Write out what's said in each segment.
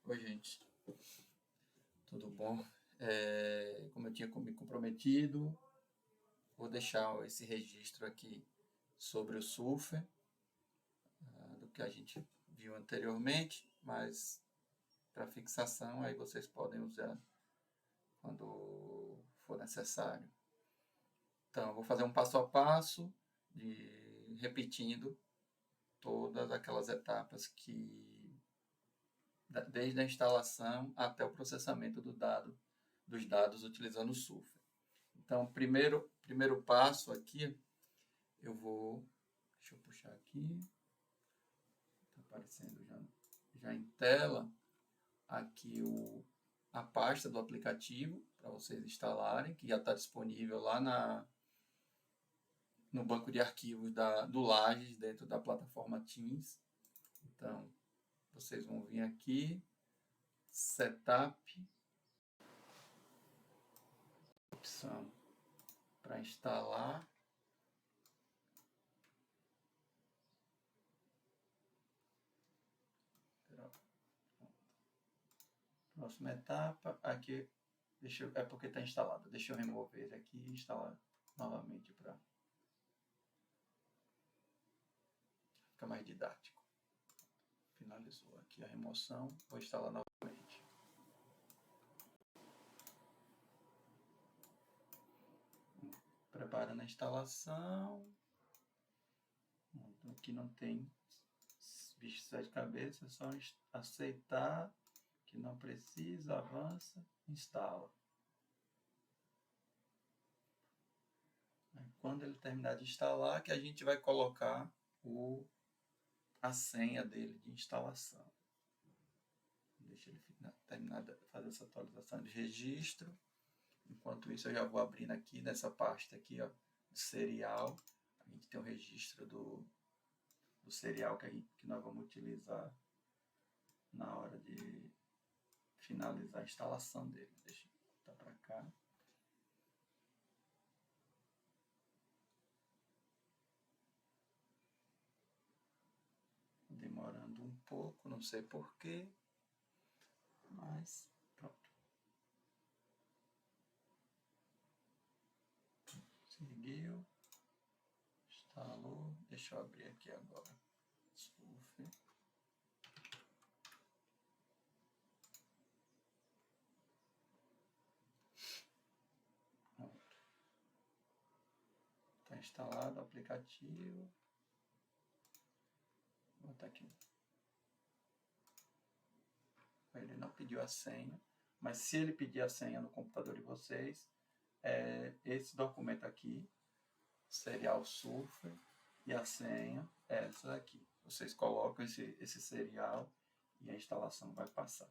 Oi, gente. Tudo bom? Como eu tinha me comprometido, vou deixar esse registro aqui sobre o surfer, do que a gente viu anteriormente, mas para fixação aí vocês podem usar quando for necessário. Então, eu vou fazer um passo a passo, repetindo todas aquelas etapas desde a instalação até o processamento dos dados utilizando o surfer. Então, primeiro passo aqui, deixa eu puxar aqui, está aparecendo já em tela, aqui a pasta do aplicativo para vocês instalarem, que já está disponível lá no banco de arquivos do Lages, dentro da plataforma Teams. Então, vocês vão vir aqui, Setup, opção para instalar. Próxima etapa, aqui, é porque está instalado. Deixa eu remover ele aqui e instalar novamente para ficar mais didático. Finalizou aqui a remoção, vou instalar novamente. Preparando a instalação. Aqui não tem bicho de 7 cabeças, é só aceitar que não precisa, avança, instala. Quando ele terminar de instalar, que a gente vai colocar a senha dele de instalação. Deixa ele terminar de fazer essa atualização de registro. Enquanto isso, eu já vou abrindo aqui nessa pasta aqui, ó, do serial. A gente tem o registro do serial que nós vamos utilizar na hora de finalizar a instalação dele. Deixa eu botar para cá. Demorando um pouco, não sei porquê, mas pronto. Seguiu, instalou, deixa eu abrir aqui agora. Surfer. Está instalado o aplicativo. Vou botar aqui. Ele não pediu a senha, mas se ele pedir a senha no computador de vocês, esse documento aqui, serial surfer, e a senha é essa aqui. Vocês colocam esse serial e a instalação vai passar.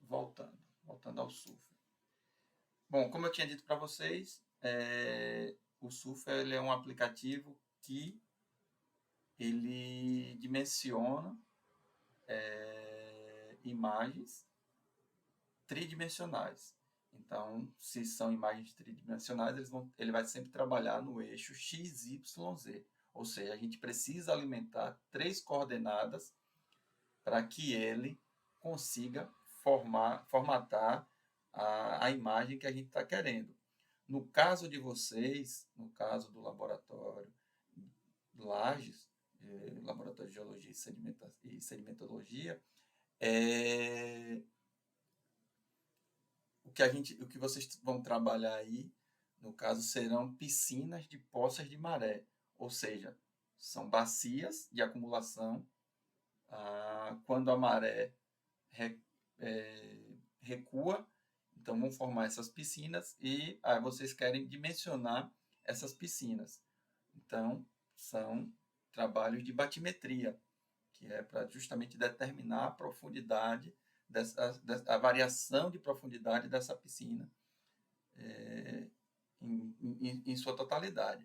Voltando ao surfer. Bom, como eu tinha dito para vocês, o surfer ele é um aplicativo que ele dimensiona imagens tridimensionais. Então, se são imagens tridimensionais, ele vai sempre trabalhar no eixo x, y, z. Ou seja, a gente precisa alimentar 3 coordenadas para que ele consiga formatar a imagem que a gente está querendo. No caso de vocês, no caso do laboratório Lages, Laboratório de Geologia e Sedimentologia, o que vocês vão trabalhar aí, no caso, serão piscinas de poças de maré, ou seja, são bacias de acumulação. Quando a maré recua, então vão formar essas piscinas e aí vocês querem dimensionar essas piscinas. Então, são trabalhos de batimetria, que é para justamente determinar a profundidade, a variação de profundidade dessa piscina em sua totalidade.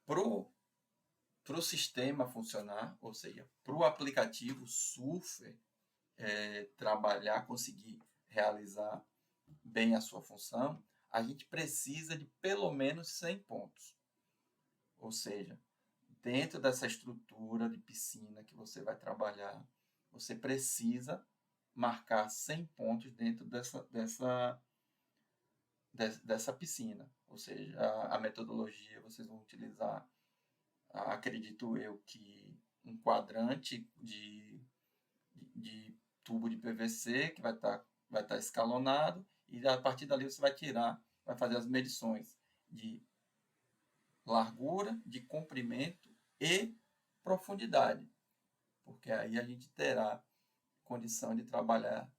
Para o sistema funcionar, ou seja, para o aplicativo Surfer trabalhar, conseguir realizar bem a sua função, a gente precisa de pelo menos 100 pontos. Ou seja, dentro dessa estrutura de piscina que você vai trabalhar, você precisa marcar 100 pontos dentro dessa piscina. Ou seja, a metodologia vocês vão utilizar, acredito eu, que um quadrante de tubo de PVC que vai estar escalonado, e a partir dali você vai fazer as medições de largura, de comprimento e profundidade, porque aí a gente terá condição de trabalhar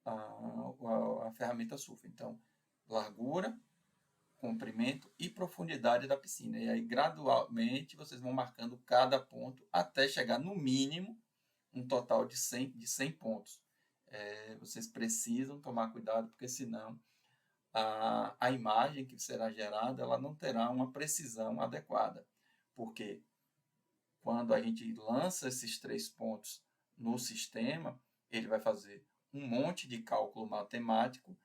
a ferramenta SUFA. Então, largura, comprimento e profundidade da piscina. E aí, gradualmente, vocês vão marcando cada ponto até chegar, no mínimo, um total de 100 pontos. Vocês precisam tomar cuidado, porque senão a imagem que será gerada ela não terá uma precisão adequada. Porque quando a gente lança esses 3 pontos no sistema, ele vai fazer um monte de cálculo matemático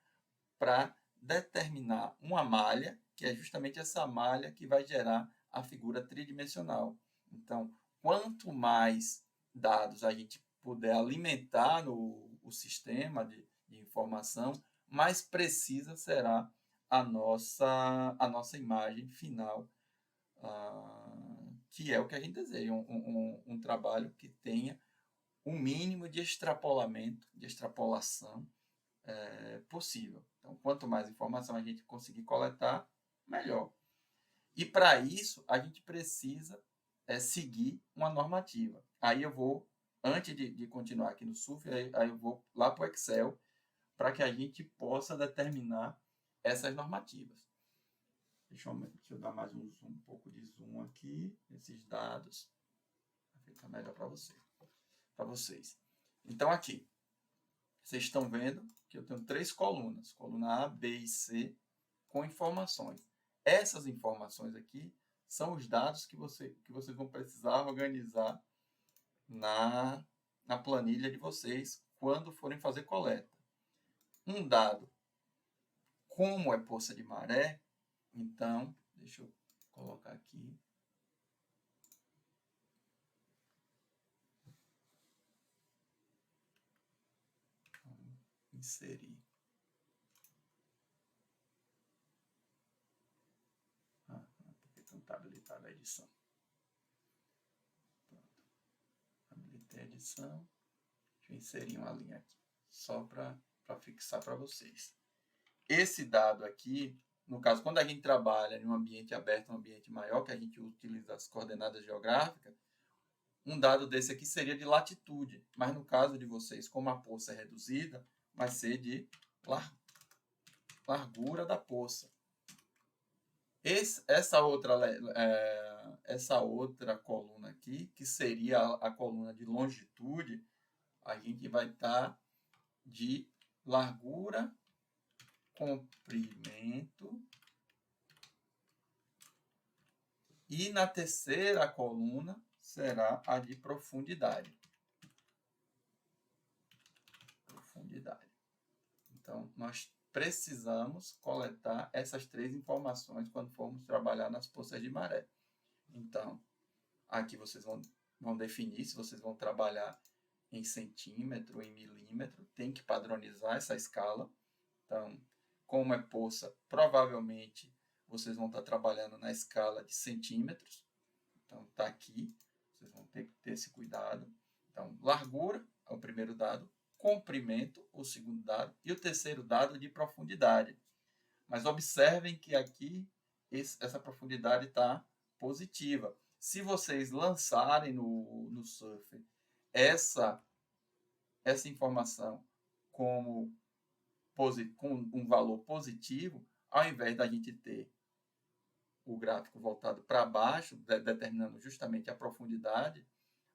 para determinar uma malha, que é justamente essa malha que vai gerar a figura tridimensional. Então, quanto mais dados a gente puder alimentar o sistema de informação, mais precisa será a nossa imagem final, que é o que a gente deseja, um trabalho que tenha o mínimo de extrapolamento, de extrapolação possível. Então, quanto mais informação a gente conseguir coletar, melhor. E para isso, a gente precisa seguir uma normativa. Aí eu vou, antes de continuar aqui no SUF, aí eu vou lá para o Excel, para que a gente possa determinar essas normativas. Deixa eu dar mais um pouco de zoom aqui, nesses dados, para ficar melhor para vocês. Então, aqui, vocês estão vendo que eu tenho 3 colunas, coluna A, B e C, com informações. Essas informações aqui são os dados que vocês vão precisar organizar na planilha de vocês quando forem fazer coleta. Um dado, como é poça de maré, então, deixa eu colocar aqui. Inserir. Porque não está habilitada a edição. Pronto. Habilitei a edição. Deixa eu inserir uma linha aqui, só para fixar para vocês. Esse dado aqui, no caso, quando a gente trabalha em um ambiente aberto, um ambiente maior, que a gente utiliza as coordenadas geográficas, um dado desse aqui seria de latitude, mas no caso de vocês, como a poça é reduzida, vai ser de largura da poça. Essa outra coluna aqui, que seria a coluna de longitude, a gente vai estar de largura, comprimento, e na terceira coluna será a de profundidade. Então, nós precisamos coletar essas 3 informações quando formos trabalhar nas poças de maré. Então, aqui vocês vão definir se vocês vão trabalhar em centímetro, em milímetro, tem que padronizar essa escala. Então, como é poça, provavelmente vocês vão estar trabalhando na escala de centímetros. Então, está aqui, vocês vão ter que ter esse cuidado. Então, largura é o primeiro dado, comprimento, o segundo dado, e o terceiro dado de profundidade. Mas observem que aqui essa profundidade está positiva. Se vocês lançarem no Surfer essa informação com um valor positivo, ao invés da gente ter o gráfico voltado para baixo, determinando justamente a profundidade,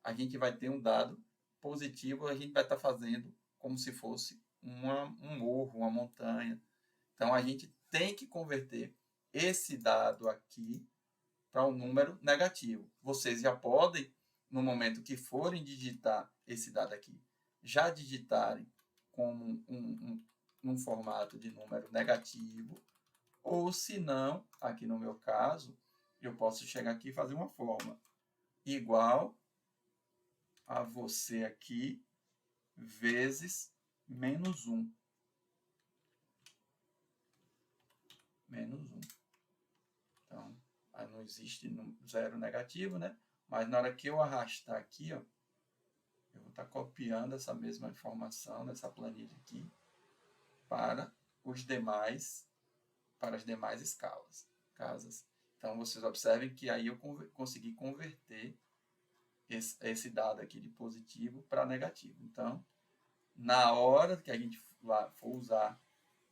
a gente vai ter um dado positivo, a gente vai estar fazendo como se fosse um morro, uma montanha. Então, a gente tem que converter esse dado aqui para um número negativo. Vocês já podem, no momento que forem digitar esse dado aqui, já digitarem como num formato de número negativo, ou se não, aqui no meu caso, eu posso chegar aqui e fazer uma forma igual a você aqui, vezes menos 1. Menos 1. Então, aí não existe zero negativo, né? Mas na hora que eu arrastar aqui, ó, eu vou estar copiando essa mesma informação dessa planilha aqui para as demais casas. Então, vocês observem que aí eu consegui converter esse dado aqui de positivo para negativo. Então, na hora que a gente for usar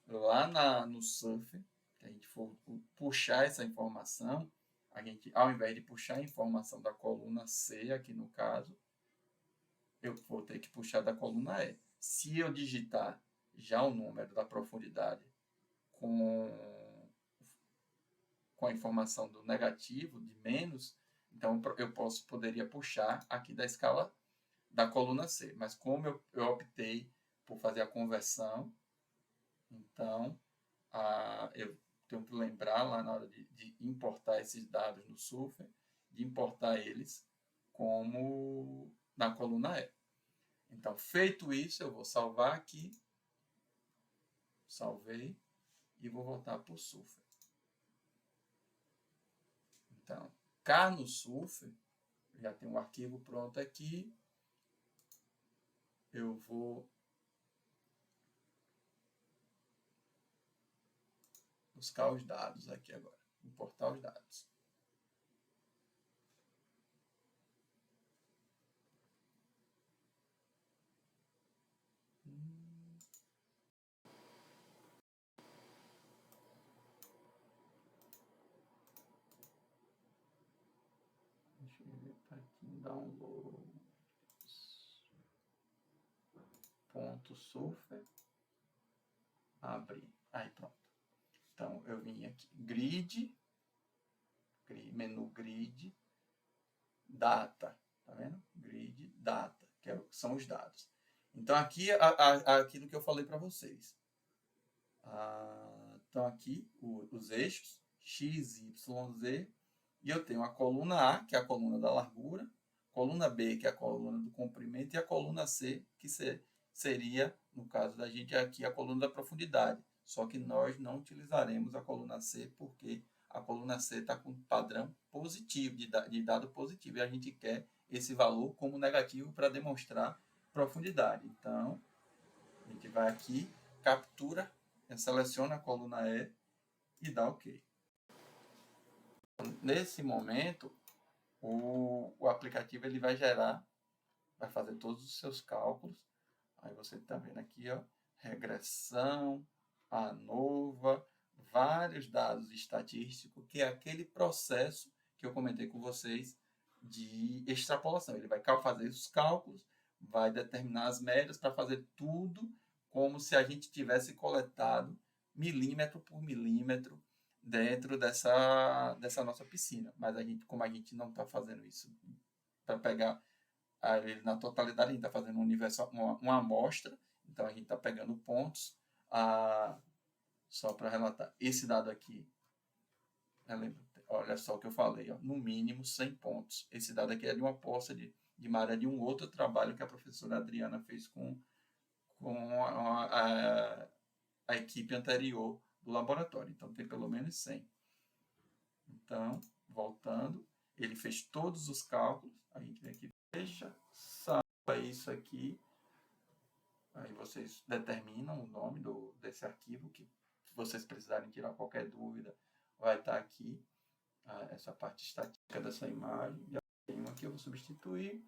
lá no Surfer, que a gente for puxar essa informação, a gente, ao invés de puxar a informação da coluna C, aqui no caso, eu vou ter que puxar da coluna E. Se eu digitar já o número da profundidade com a informação do negativo, de menos, então eu poderia puxar aqui da escala da coluna C. Mas como eu optei por fazer a conversão, então eu tenho que lembrar lá na hora de importar esses dados no Surfer, de importar eles como na coluna E. Então, feito isso, eu vou salvar aqui, salvei, e vou voltar para o Surfer. Então, cá no Surfer, já tem um arquivo pronto aqui, eu vou buscar os dados aqui agora, importar os dados. Deixa eu ver, tá aqui em download. Ponto surfer. Abrir. Aí pronto. Então eu vim aqui, menu grid, data, tá vendo? Grid, data, que são os dados. Então aqui aquilo que eu falei para vocês. Então aqui os eixos x, y, z, e eu tenho a coluna A, que é a coluna da largura, coluna B, que é a coluna do comprimento, e a coluna C, que seria, no caso da gente aqui, a coluna da profundidade. Só que nós não utilizaremos a coluna C, porque a coluna C está com padrão positivo, de dado positivo, e a gente quer esse valor como negativo para demonstrar profundidade. Então, a gente vai aqui, captura, seleciona a coluna E e dá OK. Nesse momento, o aplicativo ele vai fazer todos os seus cálculos. Aí você está vendo aqui, ó, regressão, ANOVA, vários dados estatísticos, que é aquele processo que eu comentei com vocês de extrapolação. Ele vai fazer os cálculos, vai determinar as médias para fazer tudo como se a gente tivesse coletado milímetro por milímetro dentro dessa nossa piscina. Mas como a gente não está fazendo isso para pegar na totalidade, a gente está fazendo uma amostra, então a gente está pegando pontos. Só para relatar, esse dado aqui, olha só o que eu falei, ó, no mínimo 100 pontos. Esse dado aqui é de uma aposta de maré de um outro trabalho que a professora Adriana fez com a equipe anterior do laboratório. Então, tem pelo menos 100. Então, voltando, ele fez todos os cálculos. A gente vem aqui, salva isso aqui. Aí vocês determinam o nome desse arquivo, que se vocês precisarem tirar qualquer dúvida, vai estar aqui. Essa parte estática dessa imagem. Já tem uma aqui, eu vou substituir.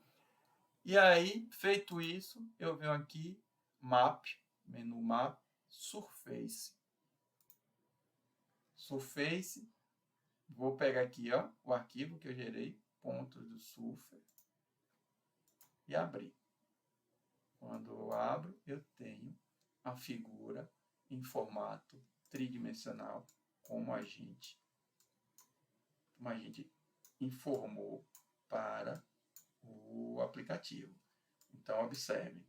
E aí, feito isso, eu venho aqui, Map, menu Map, Surface. Surface, vou pegar aqui, ó, o arquivo que eu gerei, pontos do Surfer, e abrir. Quando eu abro, eu tenho a figura em formato tridimensional, como a gente informou para o aplicativo. Então, observe.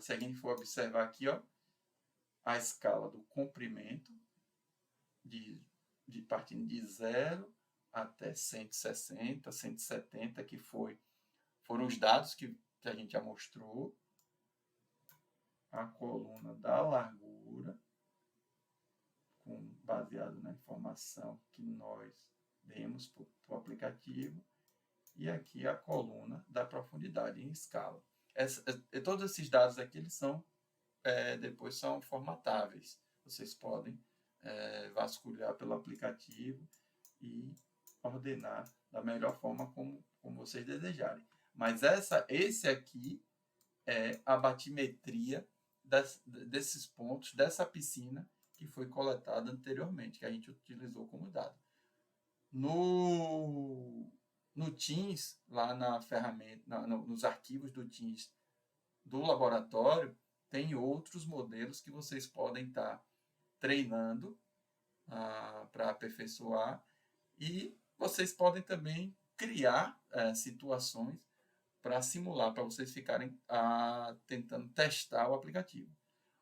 Se a gente for observar aqui, ó, a escala do comprimento, partindo de 0 até 160, 170, que foram os dados que que a gente já mostrou, a coluna da largura, baseado na informação que nós demos para o aplicativo, e aqui a coluna da profundidade em escala. Todos esses dados aqui eles são, depois são formatáveis. Vocês podem vasculhar pelo aplicativo e ordenar da melhor forma como vocês desejarem. Mas esse aqui é a batimetria desses pontos, dessa piscina que foi coletada anteriormente, que a gente utilizou como dado. No Teams, lá na ferramenta, nos arquivos do Teams do laboratório, tem outros modelos que vocês podem estar treinando para aperfeiçoar, e vocês podem também criar situações para simular, para vocês ficarem tentando testar o aplicativo.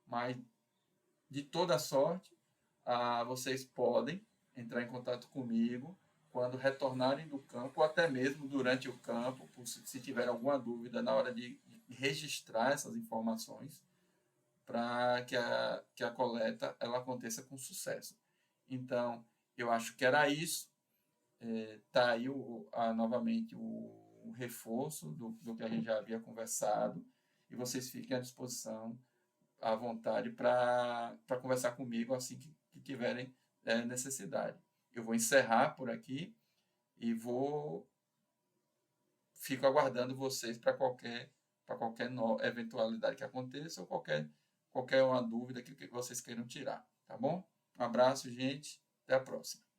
Mas, de toda sorte, vocês podem entrar em contato comigo quando retornarem do campo, ou até mesmo durante o campo, se tiver alguma dúvida na hora de registrar essas informações, para que a coleta ela aconteça com sucesso. Então, eu acho que era isso. Tá aí novamente o reforço do que a gente já havia conversado, e vocês fiquem à disposição, à vontade, para conversar comigo assim que tiverem necessidade. Eu vou encerrar por aqui e fico aguardando vocês para qualquer eventualidade que aconteça, ou qualquer uma dúvida que vocês queiram tirar, tá bom? Um abraço, gente. Até a próxima.